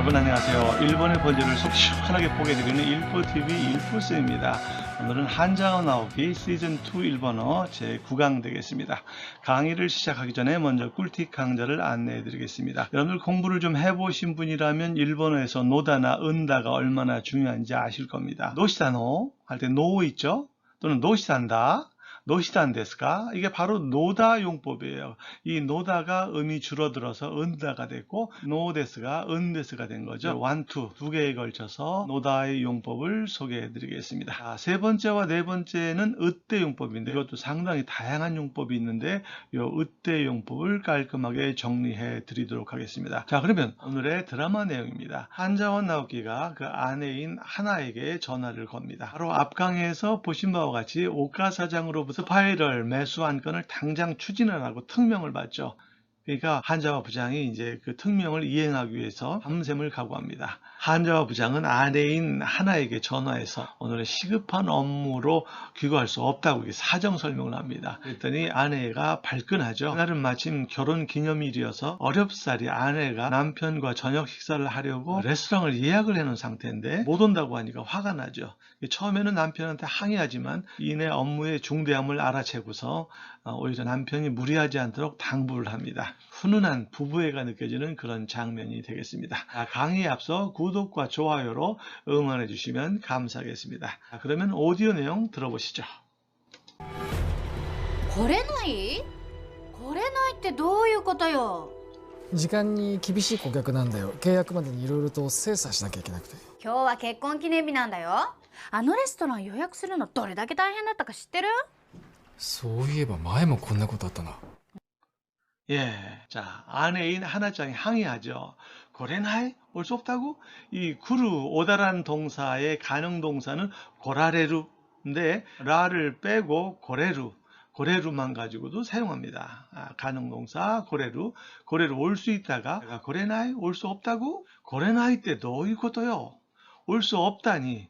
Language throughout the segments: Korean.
여러분 안녕하세요. 일본의 번제를 속 시원하게 보게 드리는 일포TV 일포쌤입니다. 오늘은 한자어 나오기 시즌2 일본어 제9강 되겠습니다. 강의를 시작하기 전에 먼저 꿀팁 강좌를 안내해 드리겠습니다. 여러분들 공부를 좀 해보신 분이라면 일본어에서 노다나 은다가 얼마나 중요한지 아실 겁니다. 노시다노 할 때 노 있죠? 또는 노시단다. 노시단 데스까? 이게 바로 노다 용법이에요. 이 노다가 음이 줄어들어서 은다가 됐고 노데스가 은데스가 된 거죠. 완투 두 개에 걸쳐서 노다의 용법을 소개해 드리겠습니다. 자, 세 번째와 네 번째는 으때 용법인데 이것도 상당히 다양한 용법이 있는데 이 으때 용법을 깔끔하게 정리해 드리도록 하겠습니다. 자, 그러면 오늘의 드라마 내용입니다. 한자원 나오기가 그 아내인 하나에게 전화를 겁니다. 바로 앞강에서 보신 바와 같이 오카사장으로부터 스파이럴 매수 안건을 당장 추진을 하고 특명을 받죠. 그러니까 한자와 부장이 이제 그 특명을 이행하기 위해서 밤샘을 각오합니다. 한자와 부장은 아내인 하나에게 전화해서 오늘은 시급한 업무로 귀가할 수 없다고 사정 설명을 합니다. 그랬더니 아내가 발끈하죠. 그날은 마침 결혼 기념일이어서 어렵사리 아내가 남편과 저녁 식사를 하려고 레스토랑을 예약을 해놓은 상태인데 못 온다고 하니까 화가 나죠. 처음에는 남편한테 항의하지만 이내 업무의 중대함을 알아채고서 오히려 남편이 무리하지 않도록 당부를 합니다. 훈훈한 부부애가 느껴지는 그런 장면이 되겠습니다. 강의에 앞서 구독과 좋아요로 응원해 주시면 감사하겠습니다. 그러면 오디오 내용 들어보시죠. 来れない?来れないってどういうことよ?時間に厳しい顧客なんだよ。契約までにいろいろと精査しなきゃいけなくて。今日は結婚記念日なんだよ。あのレストラン予約するのどれだけ大変だったか知ってる?そういえば前もこんなことあったな。 예, 자, 아내인 하나짱이 항의하죠. 고래나이? 올 수 없다고? 이 구루, 오다란 동사의 가능 동사는 고라레루인데 라를 빼고 고레루만 가지고도 사용합니다. 가능 동사 고레루 올 수 있다가 고래나이? 올 수 없다고? 고래나이 때 노이코토요. 올 수 없다니.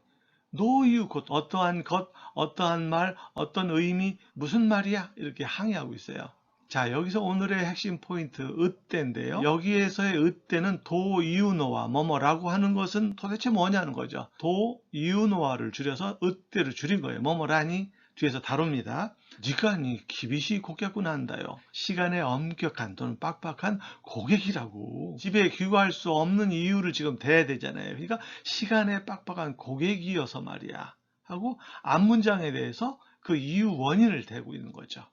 노이유 것, 어떠한 것, 어떠한 말, 어떤 의미, 무슨 말이야? 이렇게 항의하고 있어요. 자, 여기서 오늘의 핵심 포인트 으때인데요. 여기에서의 으때는 도이유노와 뭐뭐라고 하는 것은 도대체 뭐냐는 거죠. 도이유노와를 줄여서 으때를 줄인 거예요. 뭐뭐라니 뒤에서 다룹니다. 니가니 기비시 고객군 한다요. 시간에 엄격한 또는 빡빡한 고객이라고. 집에 귀가할 수 없는 이유를 지금 대야 되잖아요. 그러니까 시간에 빡빡한 고객이어서 말이야 하고 앞문장에 대해서 그 이유 원인을 대고 있는 거죠.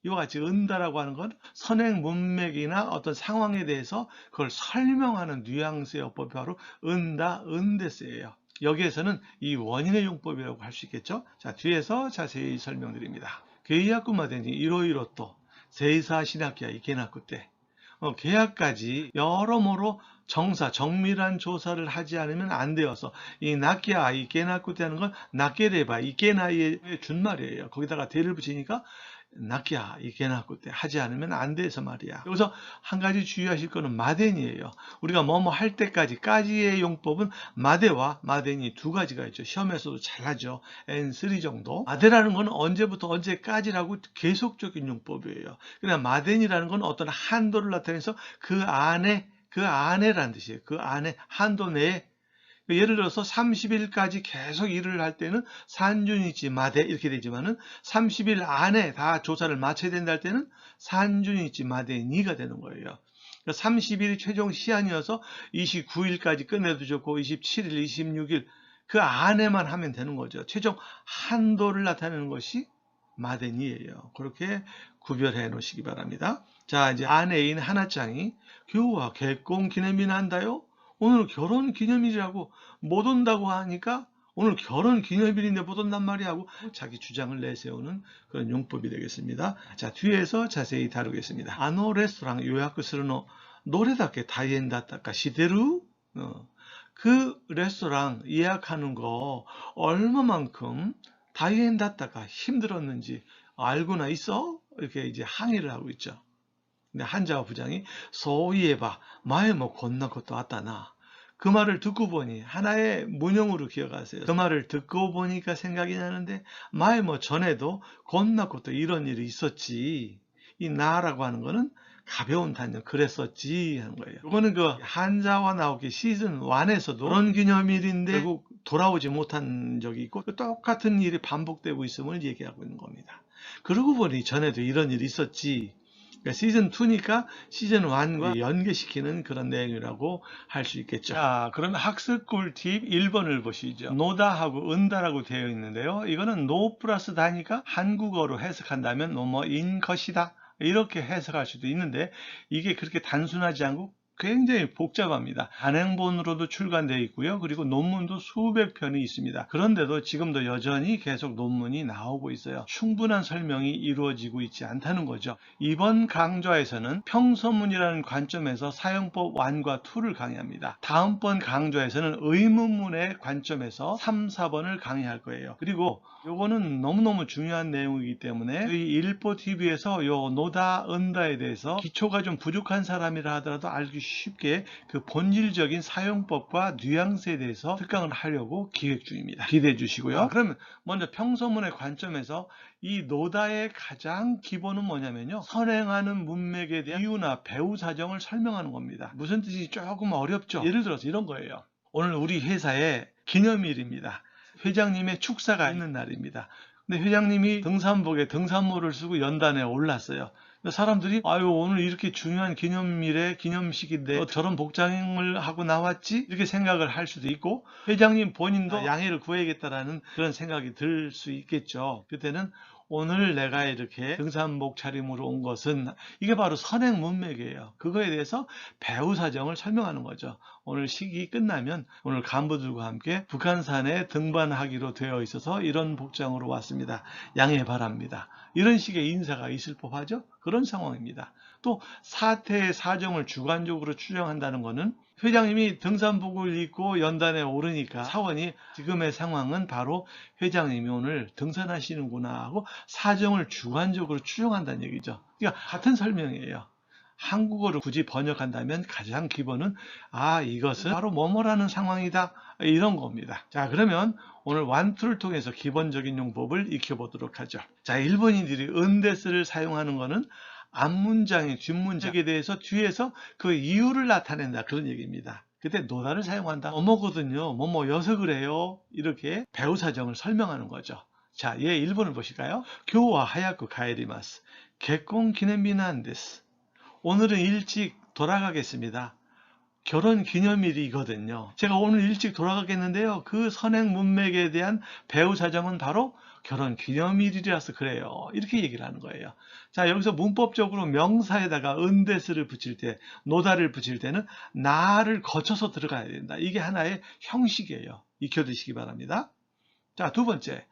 이와 같이 은다라고 하는 건 선행 문맥이나 어떤 상황에 대해서 그걸 설명하는 뉘앙스의 어법이 바로 은다, 은데스예요. 여기에서는 이 원인의 용법이라고 할 수 있겠죠. 자, 뒤에서 자세히 설명드립니다. 계약구마데니 이로이로또 세이사 시나키야 이케나쿠 때 계약까지 여러모로 정밀한 조사를 하지 않으면 안 되어서 이 나키야 이케나쿠 때 하는 건 나케레바 이케나이의 준말이에요. 거기다가 대를 붙이니까 나키야 이케나쿠 때 하지 않으면 안 돼서 말이야. 여기서 한 가지 주의하실 거는 마덴이에요. 우리가 뭐뭐 할 때까지의 용법은 마데와 마덴이 두 가지가 있죠. 시험에서도 잘 하죠. N3 정도. 마데라는 건 언제부터 언제까지라고 계속적인 용법이에요. 그냥 마덴이라는 건 어떤 한도를 나타내서 그 안에라는 뜻이에요. 그 안에 한도 내에. 예를 들어서 30일까지 계속 일을 할 때는 산준이치 마데 이렇게 되지만은 30일 안에 다 조사를 마쳐야 된다 할 때는 산준이치 마데 니가 되는 거예요. 30일이 최종 시한이어서 29일까지 끝내도 좋고 27일, 26일 그 안에만 하면 되는 거죠. 최종 한도를 나타내는 것이 마데니예요. 그렇게 구별해 놓으시기 바랍니다. 자, 이제 아내인 하나짱이 교우와 결혼 기념일 한다요? 오늘 결혼 기념일이라고 못 온다고 하니까 오늘 결혼 기념일인데 못 온단 말이야 하고 자기 주장을 내세우는 그런 용법이 되겠습니다. 자, 뒤에서 자세히 다루겠습니다. 아노 레스토랑 요약するの 노래답게 다이엔다타까 시데루? 그 레스토랑 예약하는 거 얼마만큼 다이엔다타까 힘들었는지 알고나 있어? 이렇게 이제 항의를 하고 있죠. 근데 한자와 부장이 소이에바 마에모 건나 것도 왔다나 그 말을 듣고 보니 하나의 문형으로 기억하세요. 그 말을 듣고 보니까 생각이 나는데 마에모 전에도 건나 것도 이런 일이 있었지. 이 나라고 하는 거는 가벼운 단정 그랬었지 하는 거예요. 이거는 그 한자와 나오기 시즌 1에서도 그런 기념일인데 결국 돌아오지 못한 적이 있고 똑같은 일이 반복되고 있음을 얘기하고 있는 겁니다. 그러고 보니 전에도 이런 일이 있었지. 그러니까 시즌 2니까 시즌 1과 연계시키는 그런 내용이라고 할 수 있겠죠. 자, 그러면 학습 꿀팁 1번을 보시죠. 노다하고 은다라고 되어 있는데요. 이거는 노 플러스 다니까 한국어로 해석한다면 뭐뭐인 것이다. 이렇게 해석할 수도 있는데 이게 그렇게 단순하지 않고 굉장히 복잡합니다. 단행본으로도 출간되어 있고요. 그리고 논문도 수백 편이 있습니다. 그런데도 지금도 여전히 계속 논문이 나오고 있어요. 충분한 설명이 이루어지고 있지 않다는 거죠. 이번 강좌에서는 평서문이라는 관점에서 사용법 1과 2를 강의합니다. 다음번 강좌에서는 의문문의 관점에서 3, 4번을 강의할 거예요. 그리고 요거는 너무너무 중요한 내용이기 때문에 저희 일보TV에서 요 노다, 은다에 대해서 기초가 좀 부족한 사람이라 하더라도 알기 쉽게 그 본질적인 사용법과 뉘앙스에 대해서 특강을 하려고 기획 중입니다. 기대해 주시고요. 그러면 먼저 평서문의 관점에서 이 노다의 가장 기본은 뭐냐면요. 선행하는 문맥에 대한 이유나 배후 사정을 설명하는 겁니다. 무슨 뜻인지 조금 어렵죠? 예를 들어서 이런 거예요. 오늘 우리 회사의 기념일입니다. 회장님의 축사가 있는 날입니다. 근데 회장님이 등산복에 등산모를 쓰고 연단에 올랐어요. 사람들이 아유 오늘 이렇게 중요한 기념일에 기념식인데 저런 복장을 하고 나왔지? 이렇게 생각을 할 수도 있고 회장님 본인도 양해를 구해야겠다라는 그런 생각이 들 수 있겠죠. 그때는 오늘 내가 이렇게 등산복 차림으로 온 것은 이게 바로 선행 문맥이에요. 그거에 대해서 배후 사정을 설명하는 거죠. 오늘 식이 끝나면 오늘 간부들과 함께 북한산에 등반하기로 되어 있어서 이런 복장으로 왔습니다. 양해 바랍니다. 이런 식의 인사가 있을 법하죠. 그런 상황입니다. 또 사태의 사정을 주관적으로 추정한다는 것은 회장님이 등산복을 입고 연단에 오르니까 사원이 지금의 상황은 바로 회장님이 오늘 등산하시는구나 하고 사정을 주관적으로 추정한다는 얘기죠. 그러니까 같은 설명이에요. 한국어를 굳이 번역한다면 가장 기본은 이것은 바로 뭐뭐라는 상황이다 이런 겁니다. 자, 그러면 오늘 1, 2를 통해서 기본적인 용법을 익혀보도록 하죠. 자, 일본인들이 은데스를 사용하는 것은 앞문장의 뒷문장에 대해서 뒤에서 그 이유를 나타낸다 그런 얘기입니다. 그때 노다를 사용한다. 뭐뭐거든요. 뭐뭐여서 그래요. 이렇게 배후 사정을 설명하는 거죠. 자, 얘 1번을 보실까요? 교와 하야쿠 가에리마스. 개콘 기념비난 데스. 오늘은 일찍 돌아가겠습니다. 결혼 기념일이거든요. 제가 오늘 일찍 돌아가겠는데요. 그 선행 문맥에 대한 배후 사정은 바로 결혼 기념일이라서 그래요. 이렇게 얘기를 하는 거예요. 자, 여기서 문법적으로 명사에다가 은데스를 붙일 때, 노다를 붙일 때는 나를 거쳐서 들어가야 된다. 이게 하나의 형식이에요. 익혀두시기 바랍니다. 자, 두 번째.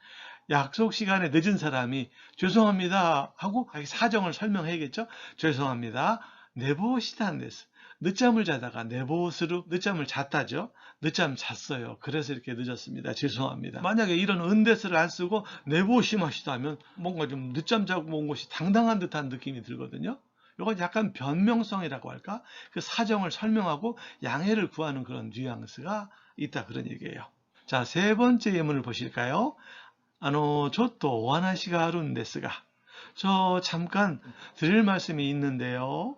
약속 시간에 늦은 사람이 죄송합니다 하고 사정을 설명해야겠죠. 죄송합니다. 네보시탄데스. 늦잠을 자다가 네보스로 늦잠을 잤다죠. 늦잠 잤어요. 그래서 이렇게 늦었습니다. 죄송합니다. 만약에 이런 은데스를 안 쓰고 네보시마시다 하면 뭔가 좀 늦잠 자고 온 것이 당당한 듯한 느낌이 들거든요. 이건 약간 변명성이라고 할까? 그 사정을 설명하고 양해를 구하는 그런 뉘앙스가 있다 그런 얘기예요. 자, 세 번째 예문을 보실까요? ちょっとお話があるんですが, 저 잠깐 드릴 말씀이 있는데요.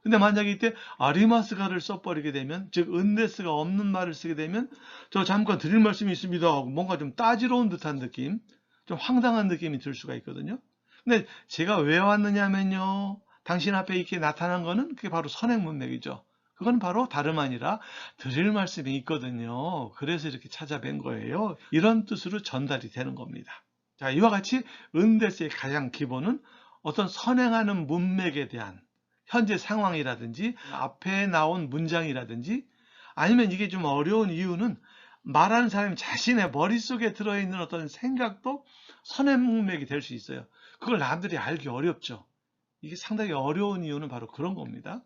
근데 만약에 이때 아리마스가를 써버리게 되면, 즉 은데스가 없는 말을 쓰게 되면 저 잠깐 드릴 말씀이 있습니다 하고 뭔가 좀 따지러운 듯한 느낌, 좀 황당한 느낌이 들 수가 있거든요. 근데 제가 왜 왔느냐면요, 당신 앞에 이렇게 나타난 거는 그게 바로 선행 문맥이죠. 그건 바로 다름 아니라 드릴 말씀이 있거든요. 그래서 이렇게 찾아뵌 거예요. 이런 뜻으로 전달이 되는 겁니다. 자, 이와 같이 은데스의 가장 기본은 어떤 선행하는 문맥에 대한 현재 상황이라든지 앞에 나온 문장이라든지, 아니면 이게 좀 어려운 이유는 말하는 사람이 자신의 머릿속에 들어있는 어떤 생각도 선행 문맥이 될 수 있어요. 그걸 남들이 알기 어렵죠. 이게 상당히 어려운 이유는 바로 그런 겁니다.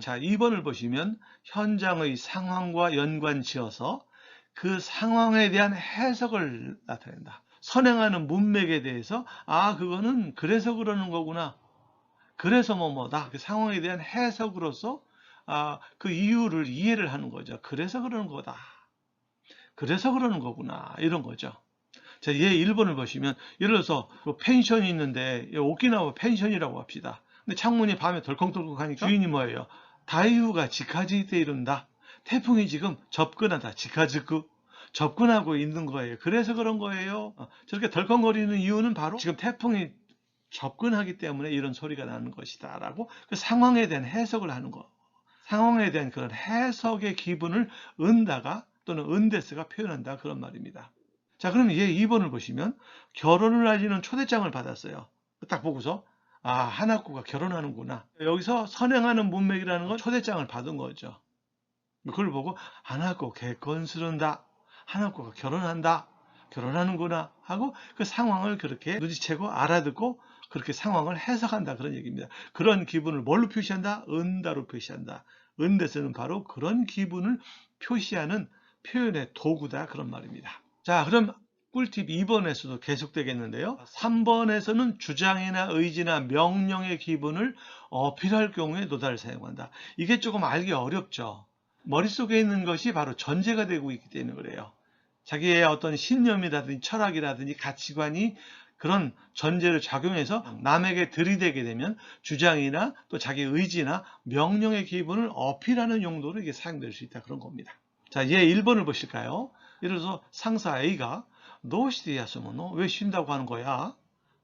자, 2번을 보시면 현장의 상황과 연관 지어서 그 상황에 대한 해석을 나타낸다. 선행하는 문맥에 대해서 그거는 그래서 그러는 거구나. 그래서 뭐뭐다. 그 상황에 대한 해석으로서 그 이유를 이해를 하는 거죠. 그래서 그러는 거다. 그래서 그러는 거구나. 이런 거죠. 자, 얘 1번을 보시면 예를 들어서 펜션이 있는데 오키나와 펜션이라고 합시다. 근데 창문이 밤에 덜컹덜컹 하니까 주인이 뭐예요? 다이후가 지카지이테 이룬다. 태풍이 지금 접근한다. 지카즈쿠. 접근하고 있는 거예요. 그래서 그런 거예요. 저렇게 덜컹거리는 이유는 바로 지금 태풍이 접근하기 때문에 이런 소리가 나는 것이다 라고 그 상황에 대한 해석을 하는 거. 상황에 대한 그런 해석의 기분을 은다가 또는 은데스가 표현한다 그런 말입니다. 자, 그럼 얘 2번을 보시면 결혼을 알리는 초대장을 받았어요. 딱 보고서 하나코가 결혼하는구나. 여기서 선행하는 문맥이라는 건 초대장을 받은 거죠. 그걸 보고 하나코 개건스른다. 하나코가 결혼한다. 결혼하는구나 하고 그 상황을 그렇게 눈치채고 알아듣고 그렇게 상황을 해석한다 그런 얘기입니다. 그런 기분을 뭘로 표시한다? 은다로 표시한다. 은데스는 바로 그런 기분을 표시하는 표현의 도구다 그런 말입니다. 자, 그럼 꿀팁 2번에서도 계속되겠는데요. 3번에서는 주장이나 의지나 명령의 기분을 어필할 경우에 노다를 사용한다. 이게 조금 알기 어렵죠. 머릿속에 있는 것이 바로 전제가 되고 있기 때문에 그래요. 자기의 어떤 신념이라든지 철학이라든지 가치관이 그런 전제를 작용해서 남에게 들이대게 되면 주장이나 또 자기 의지나 명령의 기분을 어필하는 용도로 이게 사용될 수 있다 그런 겁니다. 자, 얘 1번을 보실까요? 예를 들어서 상사 A가 도시대 야스모 너 왜 쉰다고 하는 거야?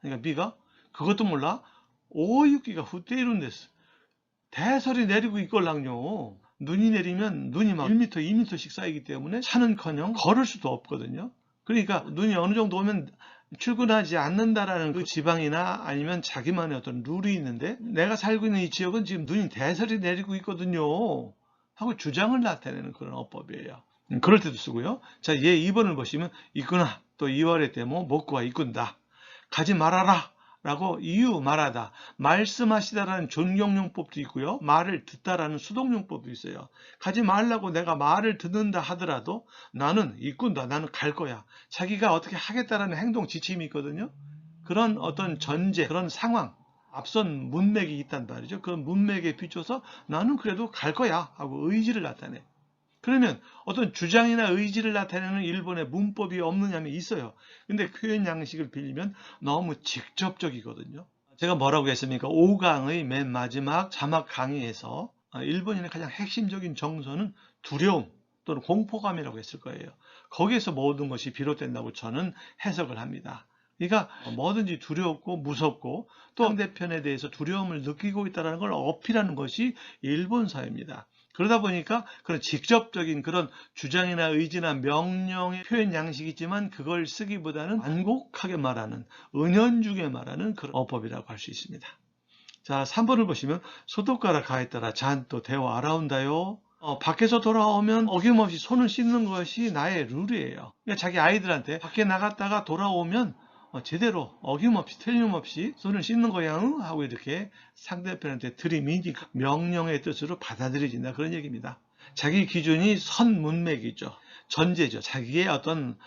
그러니까 B가 그것도 몰라? 오유기가 후떼이룬데스. 대설이 내리고 있걸랑요. 눈이 내리면 눈이 막 1m, 2m씩 쌓이기 때문에 차는커녕 걸을 수도 없거든요. 그러니까 눈이 어느 정도 오면 출근하지 않는다라는 그 지방이나 아니면 자기만의 어떤 룰이 있는데 내가 살고 있는 이 지역은 지금 눈이 대설이 내리고 있거든요. 하고 주장을 나타내는 그런 어법이에요. 그럴 때도 쓰고요. 자, 얘 2번을 보시면 있구나. 또 2월에 때뭐 먹고와 있군다. 가지 말아라. 라고 이유 말하다. 말씀하시다라는 존경용법도 있고요. 말을 듣다라는 수동용법도 있어요. 가지 말라고 내가 말을 듣는다 하더라도 나는 있군다. 나는 갈 거야. 자기가 어떻게 하겠다라는 행동 지침이 있거든요. 그런 어떤 전제, 그런 상황, 앞선 문맥이 있단 말이죠. 그 문맥에 비춰서 나는 그래도 갈 거야 하고 의지를 나타내. 그러면 어떤 주장이나 의지를 나타내는 일본의 문법이 없느냐면 있어요. 근데 표현 양식을 빌리면 너무 직접적이거든요. 제가 뭐라고 했습니까? 5강의 맨 마지막 자막 강의에서 일본인의 가장 핵심적인 정서는 두려움 또는 공포감이라고 했을 거예요. 거기에서 모든 것이 비롯된다고 저는 해석을 합니다. 그러니까 뭐든지 두렵고 무섭고 또 상대편에 대해서 두려움을 느끼고 있다는 걸 어필하는 것이 일본사입니다. 그러다 보니까 그런 직접적인 그런 주장이나 의지나 명령의 표현 양식이 있지만 그걸 쓰기보다는 완곡하게 말하는, 은연중에 말하는 그런 어법이라고 할 수 있습니다. 자, 3번을 보시면 소독가라 가했다라 잔또 대화 알아온다요. 밖에서 돌아오면 어김없이 손을 씻는 것이 나의 룰이에요. 그러니까 자기 아이들한테 밖에 나갔다가 돌아오면 제대로 어김없이 틀림없이 손을 씻는 거야 하고 이렇게 상대편한테 들이미니까 명령의 뜻으로 받아들여진다 그런 얘기입니다. 자기 기준이 선 문맥이죠. 전제죠. 자기의 어떤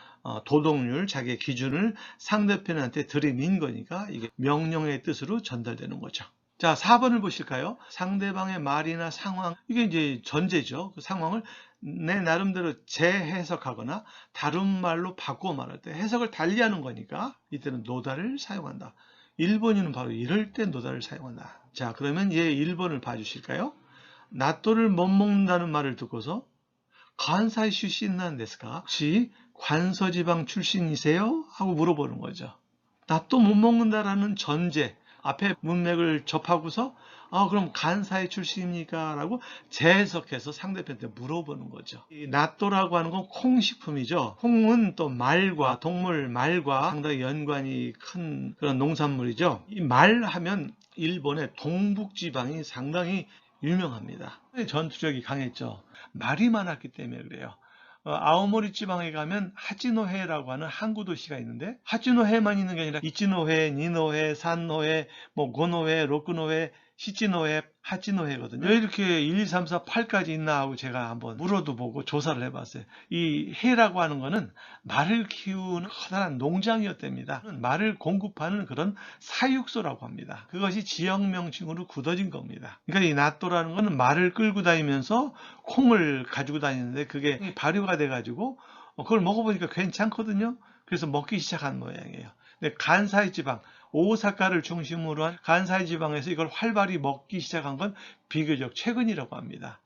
도덕률, 자기의 기준을 상대편한테 들이민 거니까 이게 명령의 뜻으로 전달되는 거죠. 자, 4번을 보실까요? 상대방의 말이나 상황, 이게 이제 전제죠. 그 상황을 내 나름대로 재해석하거나 다른 말로 바꾸어 말할 때 해석을 달리하는 거니까 이때는 노다를 사용한다. 일본인은 바로 이럴 때 노다를 사용한다. 자, 그러면 얘 1번을 봐주실까요? 나또를 못 먹는다는 말을 듣고서 관사이 출신난 데스까? 혹시 관서지방 출신이세요? 하고 물어보는 거죠. 나또 못 먹는다라는 전제, 앞에 문맥을 접하고서 그럼 간사이 출신입니까? 라고 재해석해서 상대편한테 물어보는 거죠. 이 나또라고 하는 건 콩식품이죠. 콩은 또 말과 동물 말과 상당히 연관이 큰 그런 농산물이죠. 이 말 하면 일본의 동북지방이 상당히 유명합니다. 전투력이 강했죠. 말이 많았기 때문에 그래요. 아오모리 지방에 가면 하치노해라고 하는 항구 도시가 있는데 하치노해만 있는 게 아니라 이치노해, 니노해, 산노해, 고노해, 로쿠노해, 시치노해, 하치노해거든요. 왜 이렇게 1, 2, 3, 4, 8까지 있나 하고 제가 한번 물어도 보고 조사를 해봤어요. 이 해라고 하는 거는 말을 키우는 커다란 농장이었답니다. 말을 공급하는 그런 사육소라고 합니다. 그것이 지역 명칭으로 굳어진 겁니다. 그러니까 이 나또라는 거는 말을 끌고 다니면서 콩을 가지고 다니는데 그게 발효가 돼가지고 그걸 먹어보니까 괜찮거든요. 그래서 먹기 시작한 모양이에요. 근데 간사이 지방, 오사카를 중심으로 한 간사이 지방에서 이걸 활발히 먹기 시작한 건 비교적 최근이라고 합니다.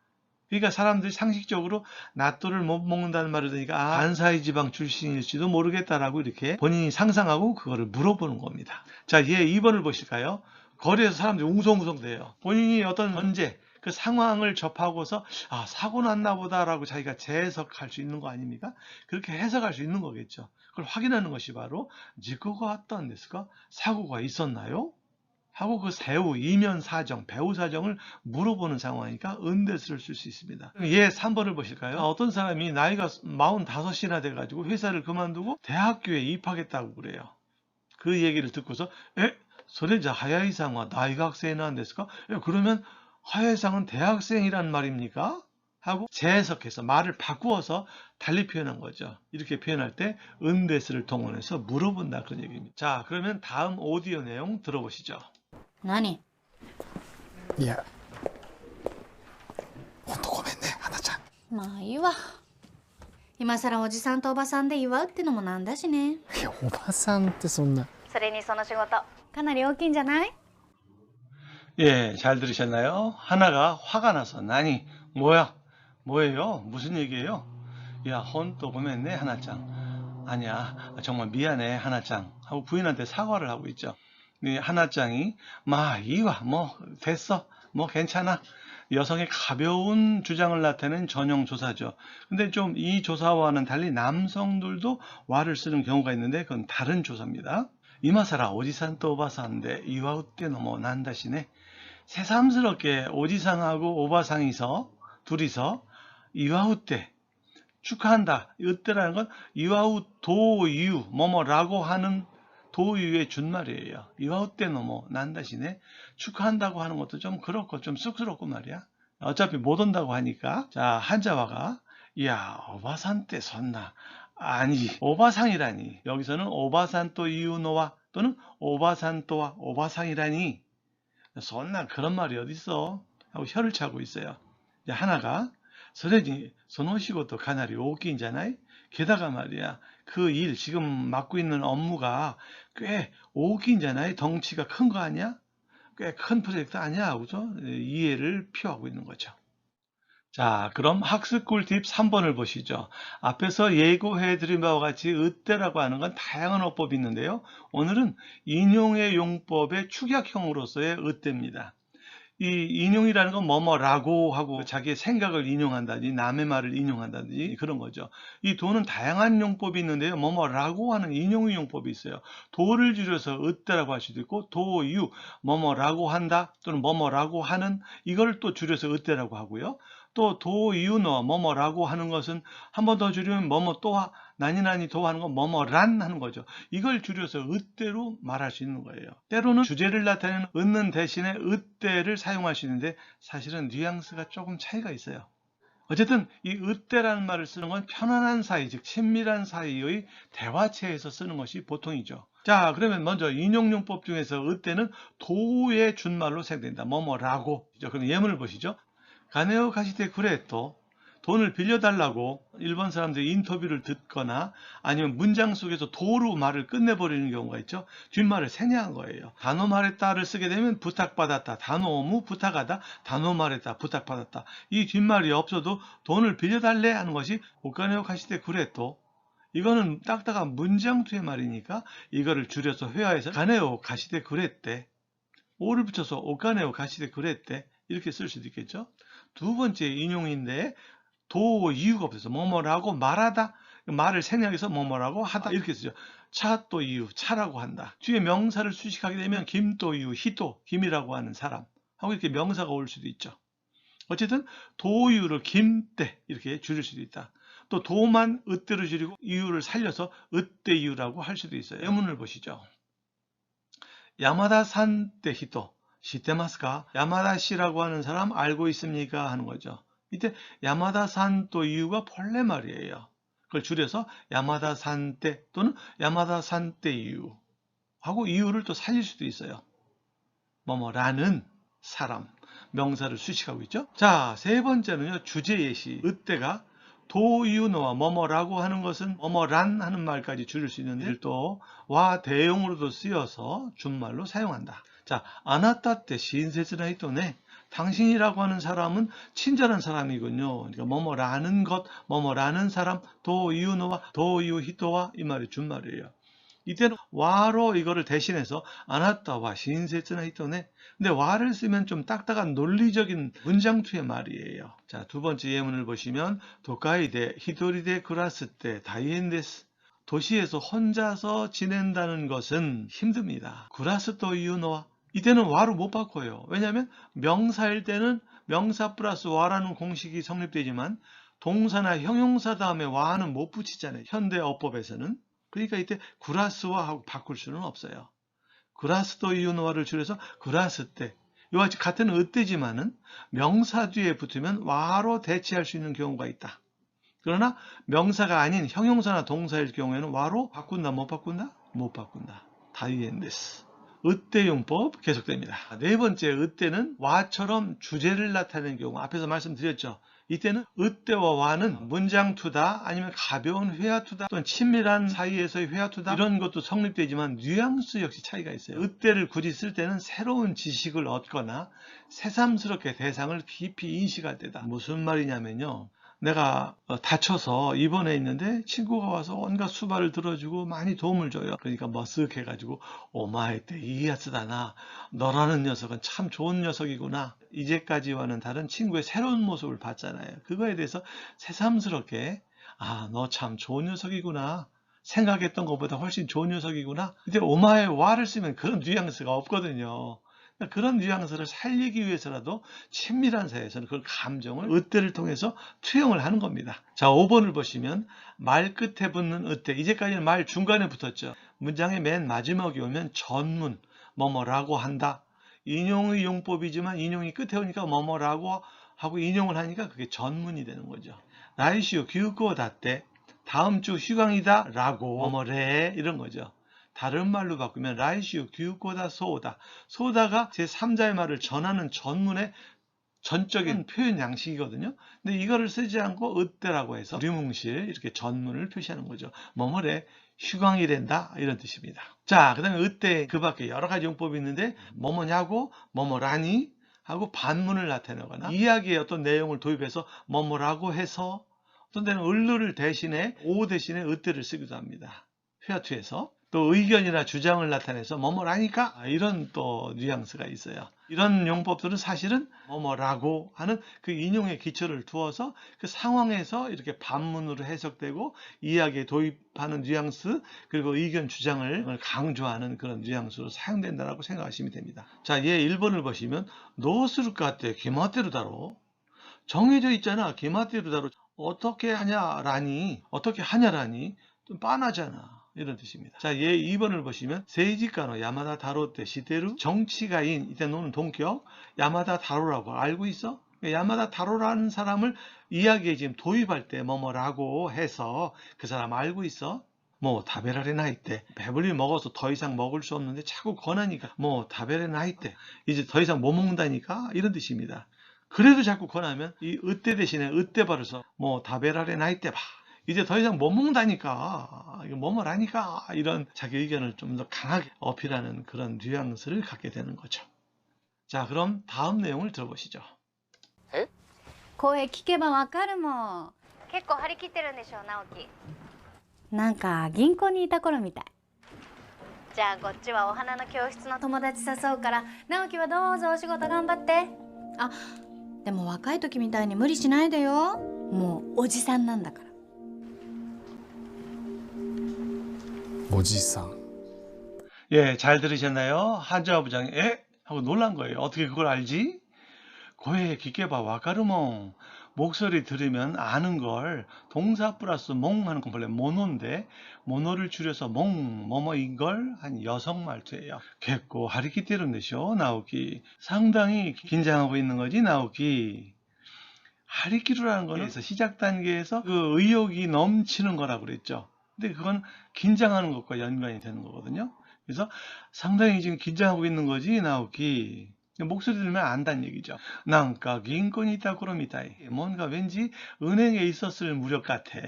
그러니까 사람들이 상식적으로 나또를 못 먹는다는 말을 들으니까 간사이 지방 출신일지도 모르겠다라고 이렇게 본인이 상상하고 그거를 물어보는 겁니다. 자, 얘 2번을 보실까요? 거리에서 사람들이 웅성웅성대요. 본인이 어떤 문제, 그 상황을 접하고서 사고 났나 보다라고 자기가 재해석할 수 있는 거 아닙니까? 그렇게 해석할 수 있는 거겠죠. 그걸 확인하는 것이 바로 지코가 왔던 데스까? 사고가 있었나요? 하고 그 배우, 이면 사정, 배우 사정을 물어보는 상황이니까 은데스를 쓸 수 있습니다. 얘 3번을 보실까요? 어떤 사람이 나이가 45이나 돼가지고 회사를 그만두고 대학교에 입학했다고 그래요. 그 얘기를 듣고서 소래자 하야이상과 나이가 학생이란 데스까? 그러면 하야이상은 대학생이란 말입니까? 하고 재해석해서 말을 바꾸어서 달리 표현한 거죠. 이렇게 표현할 때 은데스를 동원해서 물어본다 그런 얘기입니다. 자, 그러면 다음 오디오 내용 들어보시죠. 何いやほんとごめんね花ちゃん。まあいいわ。今さらおじさんとおばさんで祝うってのもなんだしね。いやおばさんってそんな。それにその仕事かなり大きいんじゃない？ 예, 잘 들으셨나요? 하나가 화가 나서 나니 뭐예요? 무슨 얘기예요? 야, 혼또 고맙네 하나짱. 아니야, 정말 미안해 하나짱 하고 부인한테 사과를 하고 있죠. 하나짱이 이와 됐어, 괜찮아. 여성의 가벼운 주장을 나타내는 전형 조사죠. 근데 좀 이 조사와는 달리 남성들도 와를 쓰는 경우가 있는데 그건 다른 조사입니다. 이마사라 오지산 또 오바산데 이와우때 너무 난다시네. 새삼스럽게 오지상하고 오바상이서 둘이서 이와우 때 축하한다. 이때라는 건 이와우 도유 뭐뭐라고 하는 도유의 준말이에요. 이와우 때 너무 난다시네. 축하한다고 하는 것도 좀 그렇고 좀 쑥스럽고 말이야. 어차피 못 온다고 하니까. 자, 한자와가 이야 오바산 때 섰나. 아니 오바상이라니. 여기서는 오바산 또 이유노와 또는 오바산 또와 오바상이라니. 섰나 그런 말이 어딨어 하고 혀를 차고 있어요. 하나가 서래지 소노시고도 가나리 오기인잖아요. 게다가 말이야 그 일 지금 맡고 있는 업무가 꽤 오기인잖아요. 덩치가 큰 거 아니야? 꽤 큰 프로젝트 아니야? 그죠? 이해를 표하고 있는 거죠. 자, 그럼 학습 꿀팁 3번을 보시죠. 앞에서 예고해드린 바와 같이 으때라고 하는 건 다양한 어법이 있는데요. 오늘은 인용의 용법의 축약형으로서의 으때입니다. 이 인용이라는 건 뭐뭐라고 하고 자기의 생각을 인용한다든지 남의 말을 인용한다든지 그런 거죠. 이 도는 다양한 용법이 있는데요. 뭐뭐라고 하는 인용의 용법이 있어요. 도를 줄여서 으때라고 할 수도 있고 도유 뭐뭐라고 한다 또는 뭐뭐라고 하는 이걸 또 줄여서 으때라고 하고요. 또 도유너 뭐뭐라고 하는 것은 한 번 더 줄이면 뭐뭐 또 나니나니 도 하는 건 뭐뭐란 하는 거죠. 이걸 줄여서 으때로 말할 수 있는 거예요. 때로는 주제를 나타내는 으는 대신에 으때를 사용할 수 있는데 사실은 뉘앙스가 조금 차이가 있어요. 어쨌든 이 으때라는 말을 쓰는 건 편안한 사이, 즉 친밀한 사이의 대화체에서 쓰는 것이 보통이죠. 자, 그러면 먼저 인용용법 중에서 으때는 도의 준말로 사용된다. 뭐뭐라고. 그럼 예문을 보시죠. 가네오 가시테 그레또 돈을 빌려달라고 일본 사람들이 인터뷰를 듣거나 아니면 문장 속에서 도로 말을 끝내버리는 경우가 있죠. 뒷말을 생략한 거예요. 단어 말했다를 쓰게 되면 부탁받았다, 단어무 부탁하다, 단어 말했다, 부탁받았다. 이 뒷말이 없어도 돈을 빌려달래 하는 것이 오카네오 가시테 그레또. 이거는 딱딱한 문장투의 말이니까 이거를 줄여서 회화해서 가네오 가시테 그레떼 오를 붙여서 오카네오 가시테 그레떼 이렇게 쓸 수도 있겠죠. 두 번째 인용인데 도 이유가 없어서 뭐뭐라고 말하다 말을 생략해서 뭐뭐라고 하다 이렇게 쓰죠. 차 또 이유 차라고 한다. 뒤에 명사를 수식하게 되면 김 또 이유 희또 김이라고 하는 사람 하고 이렇게 명사가 올 수도 있죠. 어쨌든 도유를 김때 이렇게 줄일 수도 있다. 또 도만 으때로 줄이고 이유를 살려서 으때유라고 할 수도 있어요. 예문을 보시죠. 야마다 산때 히토 시테마스까? 야마다 씨라고 하는 사람 알고 있습니까? 하는 거죠. 이때 야마다 산 또 이유가 본래 말이에요. 그걸 줄여서 야마다 산때 또는 야마다 산때 이유 하고 이유를 또 살릴 수도 있어요. 뭐뭐라는 사람 명사를 수식하고 있죠. 자, 세 번째는요. 주제 예시. 으때가 도이유노와 뭐뭐라고 하는 것은 뭐뭐란 하는 말까지 줄일 수 있는데 또 와 대용으로도 쓰여서 준말로 사용한다. 자, 아나타 때 신세스나 히토네. 당신이라고 하는 사람은 친절한 사람이군요. 그러니까 뭐뭐라는 것, 뭐뭐라는 사람, 도이유노와 도이유 히토와 이 말이 준말이에요. 이때는 와로 이거를 대신해서 아나타와 신세스나 히토네. 근데 와를 쓰면 좀 딱딱한 논리적인 문장투의 말이에요. 자, 두 번째 예문을 보시면 도카이데 히토리데 쿠라스 때 다이엔 데스. 도시에서 혼자서 지낸다는 것은 힘듭니다. 쿠라스 또 이유노와 이때는 와로 못 바꿔요. 왜냐하면 명사일 때는 명사 플러스 와라는 공식이 성립되지만 동사나 형용사 다음에 와는 못 붙이잖아요. 현대 어법에서는. 그러니까 이때 구라스와 하고 바꿀 수는 없어요. 구라스도 이유노와를 줄여서 구라스 때. 이와 같이 같은 의때지만은 명사 뒤에 붙으면 와로 대체할 수 있는 경우가 있다. 그러나 명사가 아닌 형용사나 동사일 경우에는 와로 바꾼다, 못 바꾼다? 못 바꾼다. 다이엔데스. 의때 용법 계속됩니다. 네 번째 의때는 와처럼 주제를 나타내는 경우. 앞에서 말씀드렸죠. 이때는 의때와 와는 문장투다 아니면 가벼운 회화투다 또는 친밀한 사이에서의 회화투다 이런 것도 성립되지만 뉘앙스 역시 차이가 있어요. 의때를 굳이 쓸 때는 새로운 지식을 얻거나 새삼스럽게 대상을 깊이 인식할 때다. 무슨 말이냐면요. 내가 다쳐서 입원해 있는데 친구가 와서 온갖 수발을 들어주고 많이 도움을 줘요. 그러니까 머쓱해가지고 오마이 때 이야스다나 너라는 녀석은 참 좋은 녀석이구나. 이제까지와는 다른 친구의 새로운 모습을 봤잖아요. 그거에 대해서 새삼스럽게 아, 너 참 좋은 녀석이구나. 생각했던 것보다 훨씬 좋은 녀석이구나. 근데 오마이 와를 쓰면 그런 뉘앙스가 없거든요. 그런 뉘앙스를 살리기 위해서라도 친밀한 사이에서는 그 감정을 의때를 통해서 투영을 하는 겁니다. 자, 5번을 보시면 말 끝에 붙는 의때. 이제까지는 말 중간에 붙었죠. 문장의 맨 마지막에 오면 전문, 뭐뭐라고 한다. 인용의 용법이지만 인용이 끝에 오니까 뭐뭐라고 하고 인용을 하니까 그게 전문이 되는 거죠. 라이시오 규고다 때 다음 주 휴강이다 라고 뭐뭐래 이런 거죠. 다른 말로 바꾸면 라이시오 규고다 소다. 소다가 제3자의 말을 전하는 전문의 전적인 표현 양식이거든요. 근데 이거를 쓰지 않고 의때라고 해서 유리뭉실 이렇게 전문을 표시하는 거죠. 뭐뭐래 휴강이 된다 이런 뜻입니다. 자, 그 다음에 의때 그 밖에 여러 가지 용법이 있는데 뭐뭐냐고 뭐뭐라니 하고 반문을 나타내거나 이야기의 어떤 내용을 도입해서 뭐뭐라고 해서 어떤 데는 을를 대신에 오 대신에 의때를 쓰기도 합니다. 회화투에서. 또 의견이나 주장을 나타내서 뭐뭐라니까 이런 또 뉘앙스가 있어요. 이런 용법들은 사실은 뭐뭐라고 하는 그 인용의 기초를 두어서 그 상황에서 이렇게 반문으로 해석되고 이야기에 도입하는 뉘앙스 그리고 의견 주장을 강조하는 그런 뉘앙스로 사용된다고 생각하시면 됩니다. 자, 얘 1번을 보시면 노스루카테 기마테루다로 정해져 있잖아. 기마테루다로 어떻게 하냐라니 어떻게 하냐라니 좀 빤하잖아. 이런 뜻입니다. 자, 얘 2번을 보시면 세이지가노 야마다 다로 때 시대루 정치가인 이때 노는 동격 야마다 다로라고 알고 있어? 야마다 다로라는 사람을 이야기에 지금 도입할 때 뭐뭐라고 해서 그 사람 알고 있어? 뭐 다베라레 나이 때 배불리 먹어서 더 이상 먹을 수 없는데 자꾸 권하니까 뭐 다베레 나이 때 이제 더 이상 못 먹는다니까 이런 뜻입니다. 그래도 자꾸 권하면 이 으때 대신에 으때바를 써 뭐 다베라레 나이 때 봐. 이제 더 이상 못 먹는다니까 이거 뭐뭐라니까 이런 자기 의견을 좀 더 강하게 어필하는 그런 뉘앙스를 갖게 되는 거죠. 자, 그럼 다음 내용을 들어보시죠. 声聞けばわかるもん。結構張り切ってるんでしょ、直樹。なんか銀行にいた頃みたい。じゃあこっちはお花の教室の友達誘うから直樹はどうぞお仕事頑張って。あ、でも若い時みたいに無理しないでよ。もうおじさんなんだから。おじさん 예, 잘 들으셨나요? 한자어 부장이 에? 하고 놀란 거예요. 어떻게 그걸 알지? 고해 기께봐 와카르몽 목소리 들으면 아는 걸 동사 플러스 몽 하는 건 원래 모노인데 모노를 줄여서 몽 뭐뭐인 걸 한 여성 말투예요. 겠고 하리키테는 데쇼 나오기 상당히 긴장하고 있는 거지 나오기. 하리키루라는 거는 시작 단계에서 그 의욕이 넘치는 거라고 그랬죠. 근데 그건 긴장하는 것과 연관이 되는 거거든요. 그래서 상당히 지금 긴장하고 있는 거지 나오기. 목소리 들으면 안다는 얘기죠. 난가 긴코니 있다頃みたい. 뭔가 왠지 은행에 있었을 무렵 같아.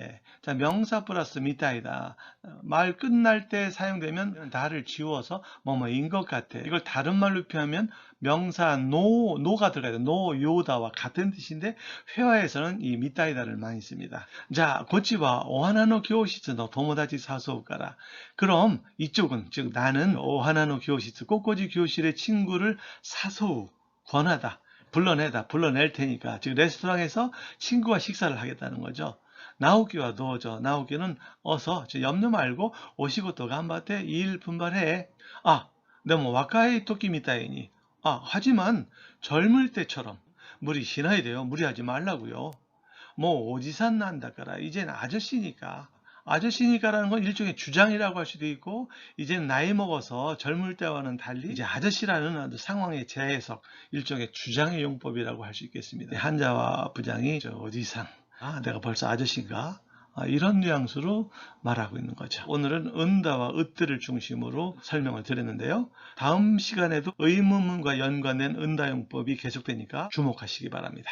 자, 명사 플러스 미타이다. 말 끝날 때 사용되면 다를 지워서 뭐뭐인 것 같아. 이걸 다른 말로 표현하면 명사 노가 들어가야 돼. 노 요다와 같은 뜻인데 회화에서는 이 미타이다를 많이 씁니다. 자, 고치와 오하나노 교시츠의 도모다치 사소우까라. 그럼 이쪽은 즉 나는 오하나노 교시츠 꽃꽂이 교실의 친구를 사소우 권하다. 불러낼 테니까. 즉 레스토랑에서 친구와 식사를 하겠다는 거죠. 나오키와 도저. 나오키는 어서 염려 말고 오시고토 간바테 일 분발해. 아, 너무 와카이 토끼 미타이니. 하지만 젊을 때처럼 무리 시나야 돼요. 무리하지 말라고요. 뭐 오지산 난다까라. 이젠 아저씨니까. 아저씨니까라는 건 일종의 주장이라고 할 수도 있고, 이제는 나이 먹어서 젊을 때와는 달리 이제 아저씨라는 상황의 재해석, 일종의 주장의 용법이라고 할 수 있겠습니다. 한자와 부장이 오지산, 내가 벌써 아저씨인가? 이런 뉘앙스로 말하고 있는 거죠. 오늘은 은다와 으뜨를 중심으로 설명을 드렸는데요. 다음 시간에도 의문문과 연관된 은다용법이 계속되니까 주목하시기 바랍니다.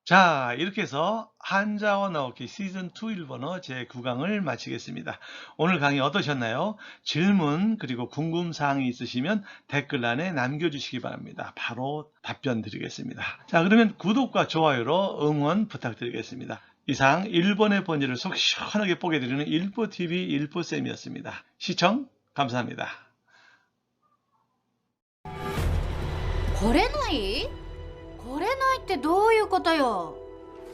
자, 이렇게 해서 한자어 나오기 시즌2 일본어 제9강을 마치겠습니다. 오늘 강의 어떠셨나요? 질문 그리고 궁금사항이 있으시면 댓글란에 남겨주시기 바랍니다. 바로 답변 드리겠습니다. 자, 그러면 구독과 좋아요로 응원 부탁드리겠습니다. 이상 일본의 번지를 속 시원하게 뽀개 드리는 일보TV 일보쌤이었습니다. 시청 감사합니다. 来れない？来れないってどういうことよ。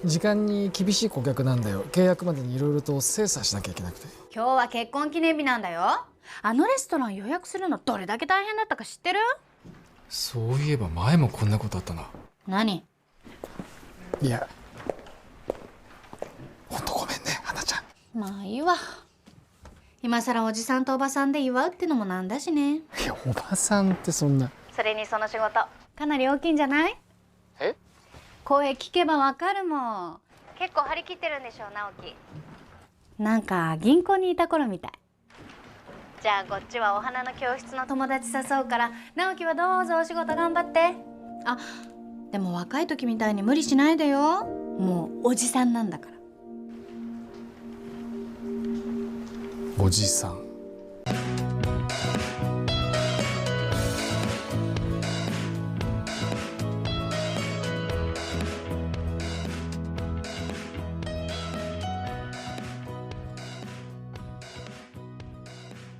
時間に厳しい顧客なんだよ。契約までにいろいろと精査しなきゃいけなくて。今日は結婚記念日なんだよ。あのレストラン予約するのどれだけ大変だったか知ってる？そういえば前もこんなことあったな。何？いや、ほんとごめんね、花ちゃん。まあいいわ。今さらおじさんとおばさんで祝うってのもなんだしね。いや、おばさんってそんな。それにその仕事かなり大きいんじゃない？え？声聞けばわかるもん。結構張り切ってるんでしょ、直樹。なんか銀行にいた頃みたい。じゃあこっちはお花の教室の友達誘うから、直樹はどうぞお仕事頑張って。でも若い時みたいに無理しないでよ。もうおじさんなんだから。おじさん。